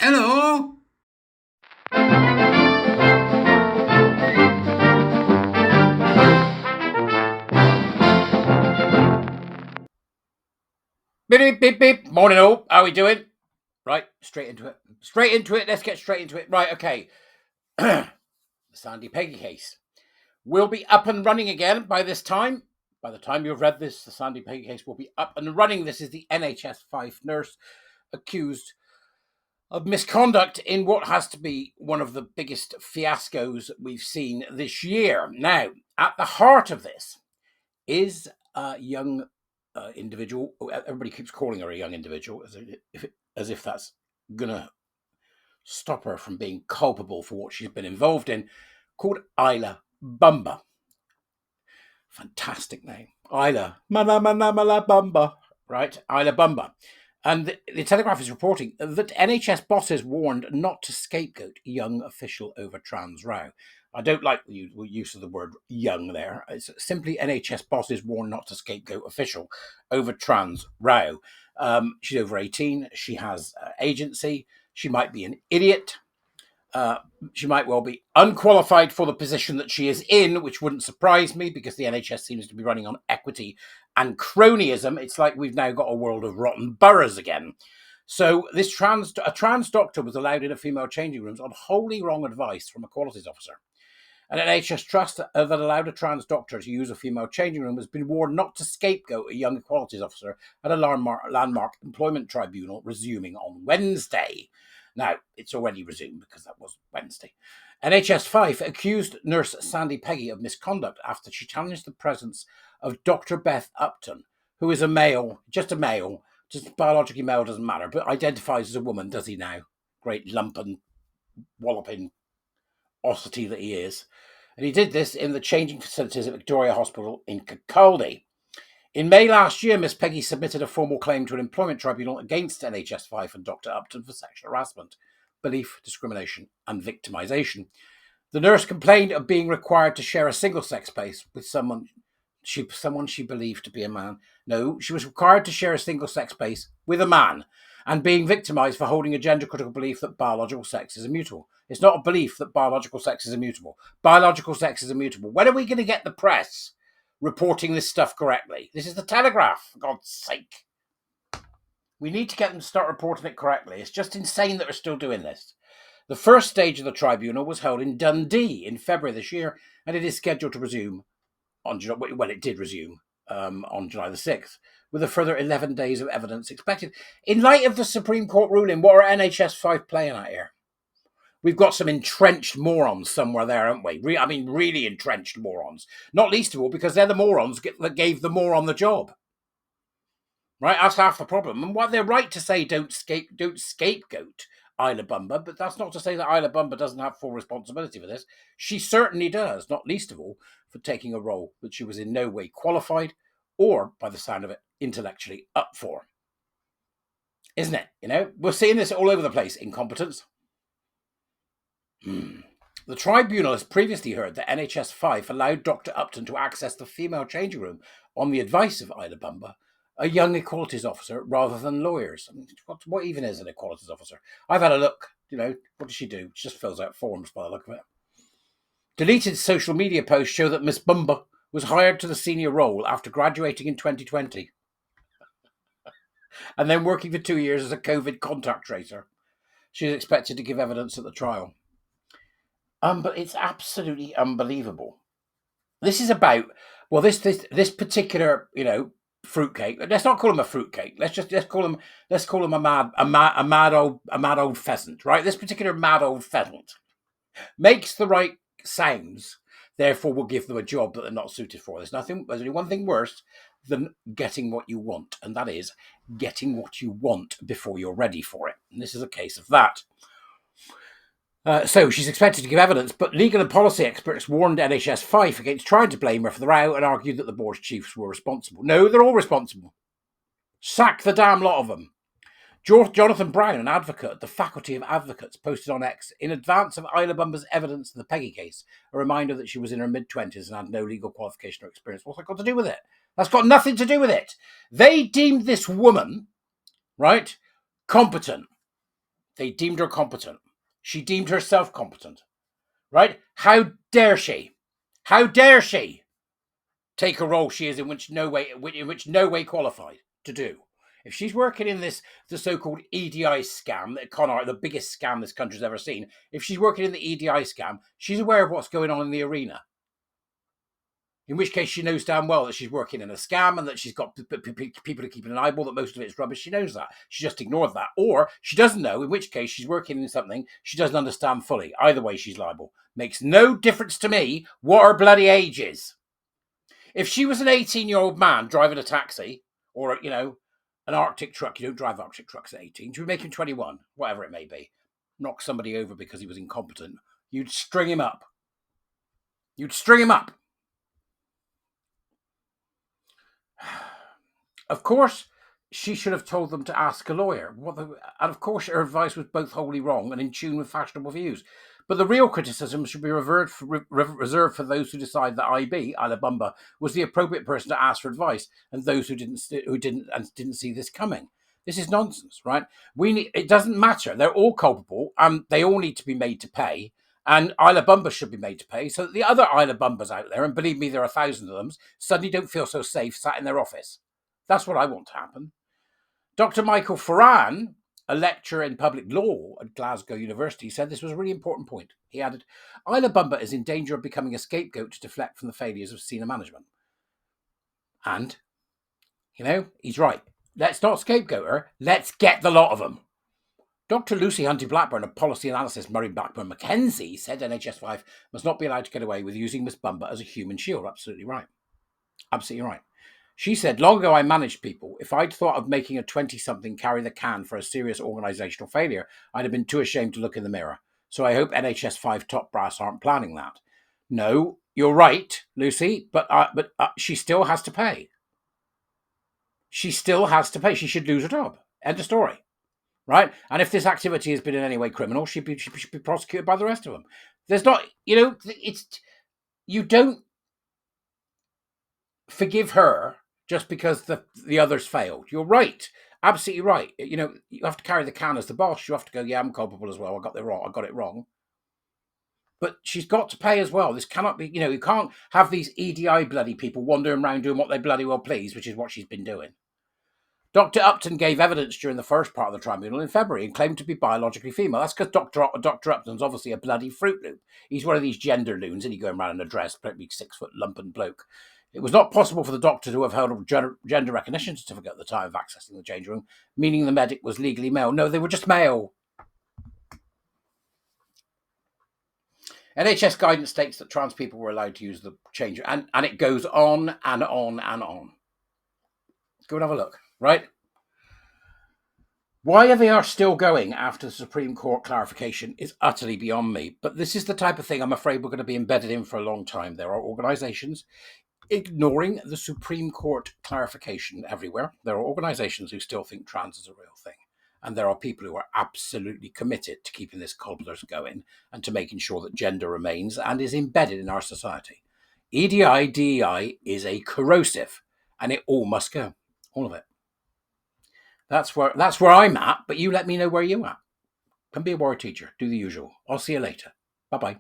Hello. Beep, beep, beep, beep. Morning all. How we doing? Right, straight into it. Straight into it. Let's get straight into it. Right, okay. The Sandy Peggy case will be up and running again by this time. By the time you've read this, the Sandy Peggy case will be up and running. This is the NHS Fife nurse accused of misconduct in what has to be one of the biggest fiascos we've seen this year. Now, at the heart of this is a young individual. Everybody keeps calling her a young individual as if that's gonna stop her from being culpable for what she's been involved in, called Isla Bumba. Fantastic name. Isla Bumba. Right? Isla Bumba. And the Telegraph is reporting that NHS bosses warned not to scapegoat young official over trans row. I don't like the use of the word young there. It's simply NHS bosses warned not to scapegoat official over trans row. She's over 18. She has agency. She might be an idiot. She might well be unqualified for the position that she is in, which wouldn't surprise me because the NHS seems to be running on equity and cronyism. It's like we've now got a world of rotten boroughs again. So a trans doctor was allowed in a female changing rooms on wholly wrong advice from a qualities officer. An NHS trust that allowed a trans doctor to use a female changing room has been warned not to scapegoat a young equalities officer at a landmark employment tribunal resuming on Wednesday. Now, it's already resumed because that was Wednesday. NHS Fife accused nurse Sandy Peggy of misconduct after she challenged the presence of Dr. Beth Upton, who is a male, just biologically male, doesn't matter, but identifies as a woman, does he now? Great lumpen, walloping ossity that he is. And he did this in the changing facilities at Victoria Hospital in Kirkcaldy. In May last year, Miss Peggy submitted a formal claim to an employment tribunal against NHS Fife and Dr. Upton for sexual harassment, belief, discrimination, and victimisation. The nurse complained of being required to share a single-sex space with someone she believed to be a man. No, she was required to share a single-sex space with a man and being victimised for holding a gender-critical belief that biological sex is immutable. It's not a belief that biological sex is immutable. Biological sex is immutable. When are we going to get the press reporting this stuff correctly? This is the Telegraph, for God's sake. We need to get them to start reporting it correctly. It's just insane that we're still doing this. The first stage of the tribunal was held in Dundee in February this year, and it is scheduled to resume on July, well, it did resume on July the 6th, with a further 11 days of evidence expected. In light of the Supreme Court ruling, what are NHS Fife playing at here? We've got some entrenched morons somewhere there, haven't we? Really entrenched morons. Not least of all because they're the morons that gave the moron the job. Right? That's half the problem. And what they're right to say, don't scapegoat Isla Bumba, but that's not to say that Isla Bumba doesn't have full responsibility for this. She certainly does, not least of all for taking a role that she was in no way qualified or, by the sound of it, intellectually up for. Isn't it? You know, we're seeing this all over the place. Incompetence. The tribunal has previously heard that NHS Fife allowed Dr. Upton to access the female changing room on the advice of Isla Bumba, a young equalities officer, rather than lawyers. I mean, what even is an equalities officer? I've had a look. You know, what does she do? She just fills out forms by the look of it. Deleted social media posts show that Miss Bumba was hired to the senior role after graduating in 2020 and then working for 2 years as a COVID contact tracer. She is expected to give evidence at the trial. But it's absolutely unbelievable. This is about, well, this particular, fruitcake. Let's not call him a fruitcake. Let's call him a mad old pheasant, right? This particular mad old pheasant makes the right sounds, therefore will give them a job that they're not suited for. There's only one thing worse than getting what you want, and that is getting what you want before you're ready for it. And this is a case of that. So she's expected to give evidence, but legal and policy experts warned NHS Fife against trying to blame her for the row and argued that the board's chiefs were responsible. No, they're all responsible. Sack the damn lot of them. Jonathan Brown, an advocate at the Faculty of Advocates, posted on X in advance of Isla Bumba's evidence in the Peggy case, a reminder that she was in her mid-20s and had no legal qualification or experience. What's that got to do with it? That's got nothing to do with it. They deemed this woman, right, competent. They deemed her competent. She deemed herself competent, right? How dare she? How dare she take a role she is in which no way qualified to do? If she's working in the so-called EDI scam, the biggest scam this country's ever seen, if she's working in the EDI scam, she's aware of what's going on in the arena. In which case, she knows damn well that she's working in a scam and that she's got people keeping an eyeball, that most of it's rubbish. She knows that. She just ignored that. Or she doesn't know, in which case she's working in something she doesn't understand fully. Either way, she's liable. Makes no difference to me what her bloody age is. If she was an 18-year-old man driving a taxi or, an Arctic truck, you don't drive Arctic trucks at 18. She would make him 21, whatever it may be. Knock somebody over because he was incompetent. You'd string him up. Of course, she should have told them to ask a lawyer. And of course, her advice was both wholly wrong and in tune with fashionable views. But the real criticism should be reserved for those who decide that Isla Bumba was the appropriate person to ask for advice, and those who didn't see this coming. This is nonsense, right? It doesn't matter. They're all culpable, and they all need to be made to pay. And Isla Bumba should be made to pay, so that the other Isla Bumbas out there, and believe me, there are thousands of them, suddenly don't feel so safe sat in their office. That's what I want to happen. Dr. Michael Ferran, a lecturer in public law at Glasgow University, said this was a really important point. He added, Isla Bumba is in danger of becoming a scapegoat to deflect from the failures of senior management. And, he's right. Let's not scapegoat her. Let's get the lot of them. Dr. Lucy Hunty-Blackburn of policy analysis Murray Blackburn Mackenzie said NHS Fife must not be allowed to get away with using Miss Bumba as a human shield. Absolutely right. Absolutely right. She said, long ago I managed people. If I'd thought of making a 20-something carry the can for a serious organisational failure, I'd have been too ashamed to look in the mirror. So I hope NHS Fife top brass aren't planning that. No, you're right, Lucy, but she still has to pay. She still has to pay. She should lose her job. End of story. Right? And if this activity has been in any way criminal, she should be prosecuted by the rest of them. There's not, you don't forgive her just because the others failed. You're right. Absolutely right. You have to carry the can as the boss. You have to go, yeah, I'm culpable as well. I got it wrong. But she's got to pay as well. This cannot be, you can't have these EDI bloody people wandering around doing what they bloody well please, which is what she's been doing. Dr. Upton gave evidence during the first part of the tribunal in February and claimed to be biologically female. That's because Dr. Upton's obviously a bloody Fruit Loop. He's one of these gender loons, and he going around in a dress, probably 6-foot lumpen bloke. It was not possible for the doctor to have held a gender recognition certificate at the time of accessing the change room, meaning the medic was legally male. No, they were just male. NHS guidance states that trans people were allowed to use the change room, and it goes on and on and on. Go and have a look, right? Why they are still going after the Supreme Court clarification is utterly beyond me. But this is the type of thing I'm afraid we're going to be embedded in for a long time. There are organisations ignoring the Supreme Court clarification everywhere. There are organisations who still think trans is a real thing. And there are people who are absolutely committed to keeping this cultists going and to making sure that gender remains and is embedded in our society. EDI, DEI is a corrosive, and it all must go. All of it. That's where I'm at, but you let me know where you're at. Come be a war teacher. Do the usual. I'll see you later. Bye-bye.